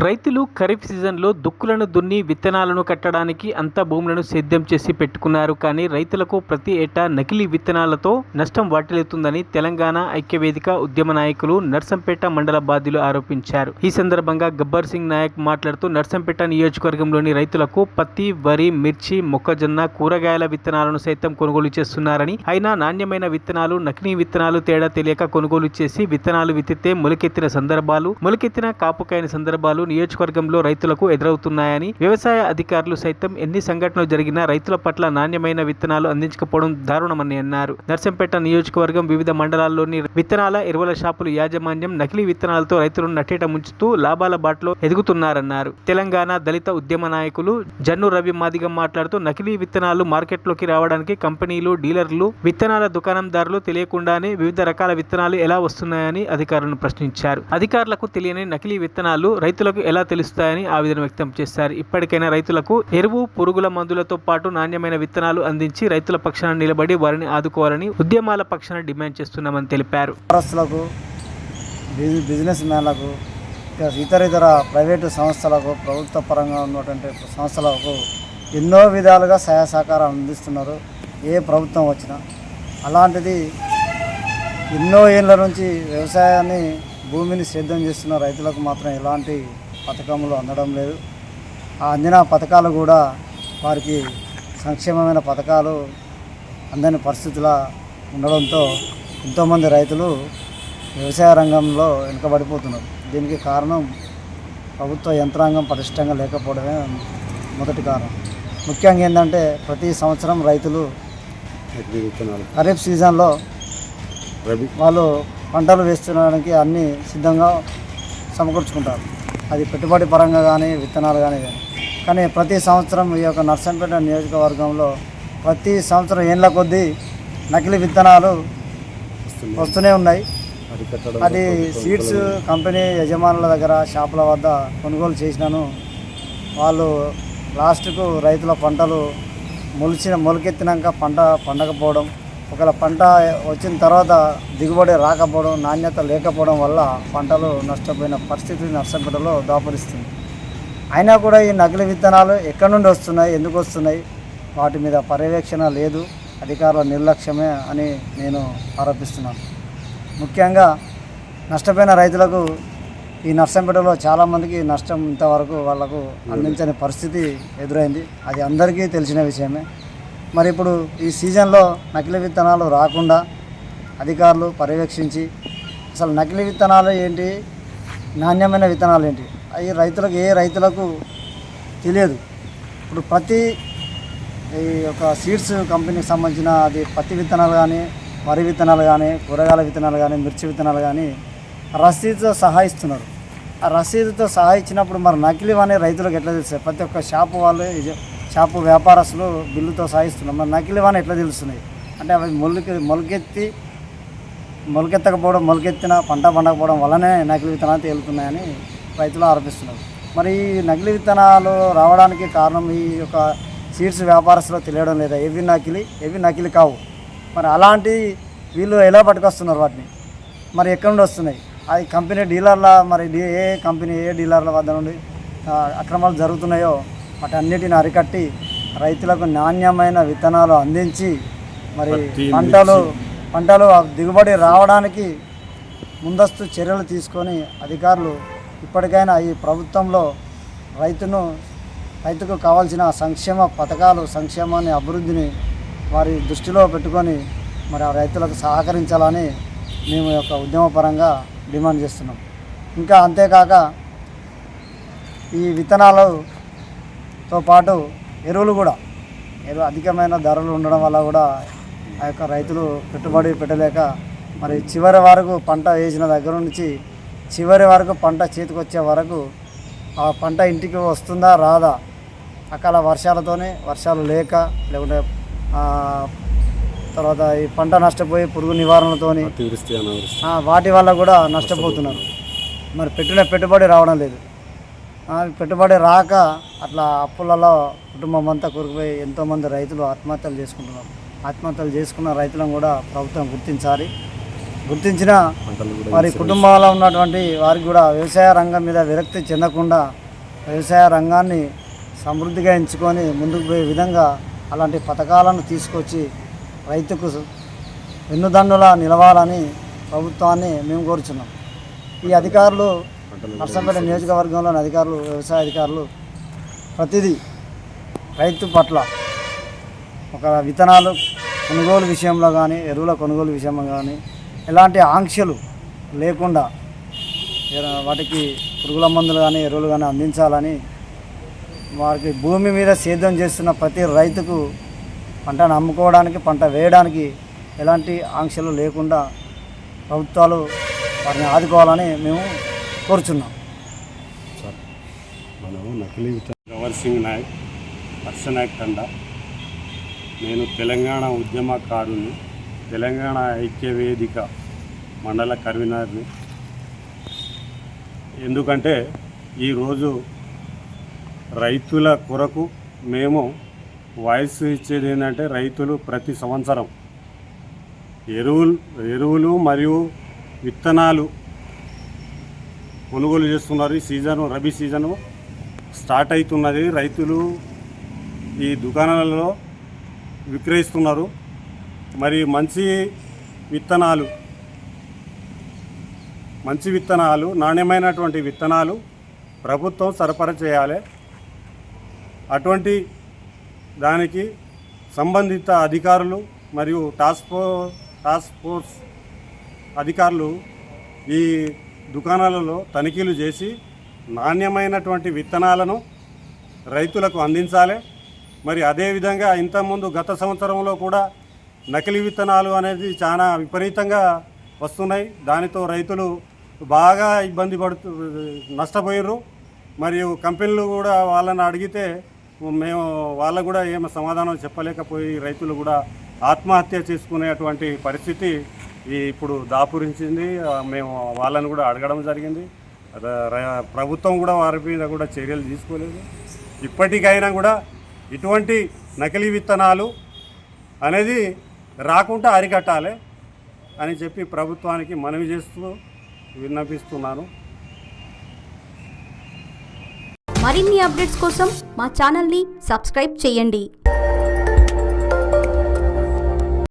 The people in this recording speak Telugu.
రైతులు ఖరీఫ్ సీజన్లో దుక్కులను దున్ని విత్తనాలను కట్టడానికి అంతా భూములను సేద్యం చేసి పెట్టుకున్నారు. కానీ రైతులకు ప్రతి ఏటా నకిలీ విత్తనాలతో నష్టం వాటిల్లుతుందని తెలంగాణ ఐక్యవేదిక ఉద్యమ నాయకులు నర్సంపేట మండల బాధ్యులు ఆరోపించారు. ఈ సందర్భంగా గబ్బర్ సింగ్ నాయక్ మాట్లాడుతూ నర్సంపేట నియోజకవర్గంలోని రైతులకు పత్తి, వరి, మిర్చి, మొక్కజొన్న, కూరగాయల విత్తనాలను సైతం కొనుగోలు చేస్తున్నారని, అయినా నాణ్యమైన విత్తనాలు, నకిలీ విత్తనాలు తేడా తెలియక కొనుగోలు చేసి విత్తనాలు విత్తితే మొలకెత్తిన సందర్భాలు, మొలకెత్తిన కాపుకాయన సందర్భాలు నియోజకవర్గంలో రైతులకు ఎదురవుతున్నాయని, వ్యవసాయ అధికారులు సైతం ఎన్ని సంఘటనలు జరిగినా రైతుల పట్ల నాణ్యమైన విత్తనాలు అందించకపోవడం దారుణమని అన్నారు. నర్సంపేట నియోజకవర్గం వివిధ మండలాల్లోని విత్తనాల ఎరువుల షాపులు యాజమాన్యం నకిలీ విత్తనాలతో రైతులను నట్టేట ముంచుతూ లాభాల బాటలో ఎదుగుతున్నారన్నారు. తెలంగాణ దళిత ఉద్యమ నాయకులు జన్ను రవి మాదిగం మాట్లాడుతూ నకిలీ విత్తనాలు మార్కెట్లోకి రావడానికి కంపెనీలు, డీలర్లు, విత్తనాల దుకాణందారులు తెలియకుండానే వివిధ రకాల విత్తనాలు ఎలా వస్తున్నాయని అధికారులను ప్రశ్నించారు. అధికారులకు తెలియని నకిలీ విత్తనాలు రైతులకు ఎలా తెలుస్తాయని ఆవేదన వ్యక్తం చేశారు. ఇప్పటికైనా రైతులకు ఎరువు, పురుగుల మందులతో పాటు నాణ్యమైన విత్తనాలు అందించి రైతుల పక్షాన నిలబడి వారిని ఆదుకోవాలని ఉద్యమాల పక్షాన డిమాండ్ చేస్తున్నామని తెలిపారు. బిజినెస్ మ్యాన్లకు, ఇతర ప్రైవేటు సంస్థలకు, ప్రభుత్వ పరంగా ఉన్నటువంటి సంస్థలకు ఎన్నో విధాలుగా సహాయ సహకారం అందిస్తున్నారు ఏ ప్రభుత్వం వచ్చినా. అలాంటిది ఎన్నో ఏళ్ళ నుంచి వ్యవసాయాన్ని, భూమిని సేద్యం చేస్తున్న రైతులకు మాత్రం ఎలాంటి పథకములు అందడం లేదు. ఆ అందిన పథకాలు కూడా వారికి సంక్షేమమైన పథకాలు అందని పరిస్థితుల ఉండడంతో ఎంతోమంది రైతులు వ్యవసాయ రంగంలో వెనుకబడిపోతున్నారు. దీనికి కారణం ప్రభుత్వ యంత్రాంగం పటిష్టంగా లేకపోవడమే మొదటి కారణం. ముఖ్యంగా ఏంటంటే ప్రతి సంవత్సరం రైతులు ఖరీఫ్ సీజన్లో వాళ్ళు పంటలు వేసుకోవడానికి అన్నీ సిద్ధంగా సమకూర్చుకుంటారు. అది పెట్టుబడి పరంగా కానీ, విత్తనాలు కానీ ప్రతి సంవత్సరం ఈ యొక్క నర్సంపేట నియోజకవర్గంలో ప్రతి సంవత్సరం ఏళ్ళ కొద్దీ నకిలీ విత్తనాలు వస్తూనే ఉన్నాయి. అది సీడ్స్ కంపెనీ యజమానుల దగ్గర, షాపుల వద్ద కొనుగోలు చేసినాను. వాళ్ళు లాస్ట్కు రైతుల పంటలు మొలకెత్తినాక పంట పండకపోవడం, ఒకవేళ పంట వచ్చిన తర్వాత దిగుబడి రాకపోవడం, నాణ్యత లేకపోవడం వల్ల పంటలు నష్టపోయిన పరిస్థితి నర్సంపేటలో దాపురిస్తుంది. అయినా కూడా ఈ నకిలీ విత్తనాలు ఎక్కడి నుండి వస్తున్నాయి, ఎందుకు వస్తున్నాయి, వాటి మీద పర్యవేక్షణ లేదు, అధికారుల నిర్లక్ష్యమే అని నేను ఆరోపిస్తున్నాను. ముఖ్యంగా నష్టపోయిన రైతులకు ఈ నర్సంపేటలో చాలామందికి నష్టం ఇంతవరకు వాళ్లకు అందించని పరిస్థితి ఎదురైంది. అది అందరికీ తెలిసిన విషయమే. మరి ఇప్పుడు ఈ సీజన్లో నకిలీ విత్తనాలు రాకుండా అధికారులు పర్యవేక్షించి అసలు నకిలీ విత్తనాలు ఏంటి, నాణ్యమైన విత్తనాలు ఏంటి, అవి రైతులకు తెలియదు. ఇప్పుడు ప్రతి ఈ యొక్క సీడ్స్ కంపెనీకి సంబంధించిన అది పత్తి విత్తనాలు కానీ, వరి విత్తనాలు కానీ, కూరగాయల విత్తనాలు కానీ, మిర్చి విత్తనాలు కానీ రసీదుతో సహా ఇస్తున్నారు. ఆ రసీదుతో సహా ఇచ్చినప్పుడు మరి నకిలీ అనే రైతులకు ఎట్లా తెలుస్తాయి? ప్రతి ఒక్క షాపు వాళ్ళు, షాపు వ్యాపారస్తులు బిల్లుతో సాగిస్తున్నారు. మరి నకిలీ అని ఎట్లా తెలుస్తున్నాయి అంటే అవి మొలకెత్తకపోవడం, మొలకెత్తిన పంట పండకపోవడం వల్లనే నకిలీ విత్తనాలు తేలుతున్నాయని రైతులు ఆరోపిస్తున్నారు. మరి ఈ నకిలీ విత్తనాలు రావడానికి కారణం ఈ యొక్క సీడ్స్ వ్యాపారస్తులు తెలియడం లేదా, ఏవి నకిలీ కావు. మరి అలాంటి వీళ్ళు ఎలా పట్టుకొస్తున్నారు వాటిని, మరి ఎక్కడి నుండి వస్తున్నాయి? అది కంపెనీ డీలర్ల, మరి ఏ డీలర్ల వద్ద నుండి అక్రమాలు జరుగుతున్నాయో వాటన్నిటిని అరికట్టి రైతులకు నాణ్యమైన విత్తనాలు అందించి మరి పంటలు దిగుబడి రావడానికి ముందస్తు చర్యలు తీసుకొని అధికారులు ఇప్పటికైనా ఈ ప్రభుత్వంలో రైతుకు కావాల్సిన సంక్షేమ పథకాలు, సంక్షేమాన్ని, అభివృద్ధిని వారి దృష్టిలో పెట్టుకొని మరి ఆ రైతులకు సహకరించాలని మేము యొక్క ఉద్యమపరంగా డిమాండ్ చేస్తున్నాం. ఇంకా అంతేకాక ఈ విత్తనాలతో పాటు ఎరువులు కూడా అధికమైన ధరలు ఉండడం వల్ల కూడా ఆ యొక్క రైతులు పెట్టుబడి పెట్టలేక మరి చివరి వరకు పంట వేసిన దగ్గర నుంచి చివరి వరకు పంట చేతికి వచ్చే వరకు ఆ పంట ఇంటికి వస్తుందా రాదా, అకాల వర్షాలు లేక, లేకుంటే తర్వాత ఈ పంట నష్టపోయి పురుగు నివారణతోని వాటి వల్ల కూడా నష్టపోతున్నారు. మరి పెట్టుబడి రావడం లేదు. పెట్టుబడి రాక అట్లా అప్పులలో కుటుంబం అంతా కూరుకుపోయి ఎంతోమంది రైతులు ఆత్మహత్యలు చేసుకుంటున్నారు. ఆత్మహత్యలు చేసుకున్న రైతులను కూడా ప్రభుత్వం గుర్తించాలి. గుర్తించిన వారి కుటుంబాల్లో ఉన్నటువంటి వారికి కూడా వ్యవసాయ రంగం మీద విరక్తి చెందకుండా వ్యవసాయ రంగాన్ని సమృద్ధిగా ఎంచుకొని ముందుకు పోయే విధంగా అలాంటి పథకాలను తీసుకొచ్చి రైతుకు వెన్నుదన్నులా నిలవాలని ప్రభుత్వాన్ని మేము కోరుచున్నాం. ఈ అధికారులు నర్సంపేట నియోజకవర్గంలోని అధికారులు, వ్యవసాయ అధికారులు ప్రతిదీ రైతు పట్ల ఒక విత్తనాలు కొనుగోలు విషయంలో కానీ, ఎరువుల కొనుగోలు విషయంలో కానీ ఎలాంటి ఆంక్షలు లేకుండా వాటికి పురుగుల మందులు కానీ, ఎరువులు కానీ అందించాలని, వారికి భూమి మీద సేద్యం చేస్తున్న ప్రతి రైతుకు పంటను అమ్ముకోవడానికి, పంట వేయడానికి ఎలాంటి ఆంక్షలు లేకుండా ప్రభుత్వాలు వారిని ఆదుకోవాలని మేము కోరుచున్నాం. మనము నకిలీ గవర్ సింగ్ నాయక్, హర్షనాయక్ తండా. నేను తెలంగాణ ఉద్యమకారుని, తెలంగాణ ఐక్యవేదిక మండల కన్వీనర్ని. ఎందుకంటే ఈరోజు రైతుల కొరకు మేము వాయిస్ ఇచ్చేది ఏంటంటే, రైతులు ప్రతి సంవత్సరం ఎరువులు మరియు విత్తనాలు కొనుగోలు చేస్తున్నారు. ఈ సీజను, రబీ సీజను స్టార్ట్ అవుతున్నది. రైతులు ఈ దుకాణాలలో విక్రయిస్తున్నారు. మరి మంచి విత్తనాలు, నాణ్యమైనటువంటి విత్తనాలు ప్రభుత్వం సరఫరా చేయాలి. అటువంటి దానికి సంబంధిత అధికారులు మరియు టాస్క్ ఫోర్స్ అధికారులు ఈ దుకాణాలలో తనిఖీలు చేసి నాణ్యమైనటువంటి విత్తనాలను రైతులకు అందించాలి. మరి అదేవిధంగా ఇంతకుముందు గత సంవత్సరంలో కూడా నకిలీ విత్తనాలు అనేది చాలా విపరీతంగా వస్తున్నాయి. దానితో రైతులు బాగా నష్టపోయారు. మరియు కంపెనీలు కూడా వాళ్ళని అడిగితే మేము వాళ్ళకు కూడా ఏమి సమాధానం చెప్పలేకపోయి రైతులు కూడా ఆత్మహత్య చేసుకునేటువంటి పరిస్థితి ఇప్పుడు దాపురించింది. మేము వాళ్ళని కూడా అడగడం జరిగింది. ప్రభుత్వం కూడా వారి మీద కూడా చర్యలు తీసుకోలేదు. ఇప్పటికైనా కూడా ఇటువంటి నకిలీ విత్తనాలు అనేది రాకుండా అరికట్టాలి అని చెప్పి ప్రభుత్వానికి మనవి చేస్తూ విన్నపిస్తున్నాను. మరిన్ని అప్డేట్స్ కోసం మా ఛానల్ని సబ్స్క్రైబ్ చేయండి.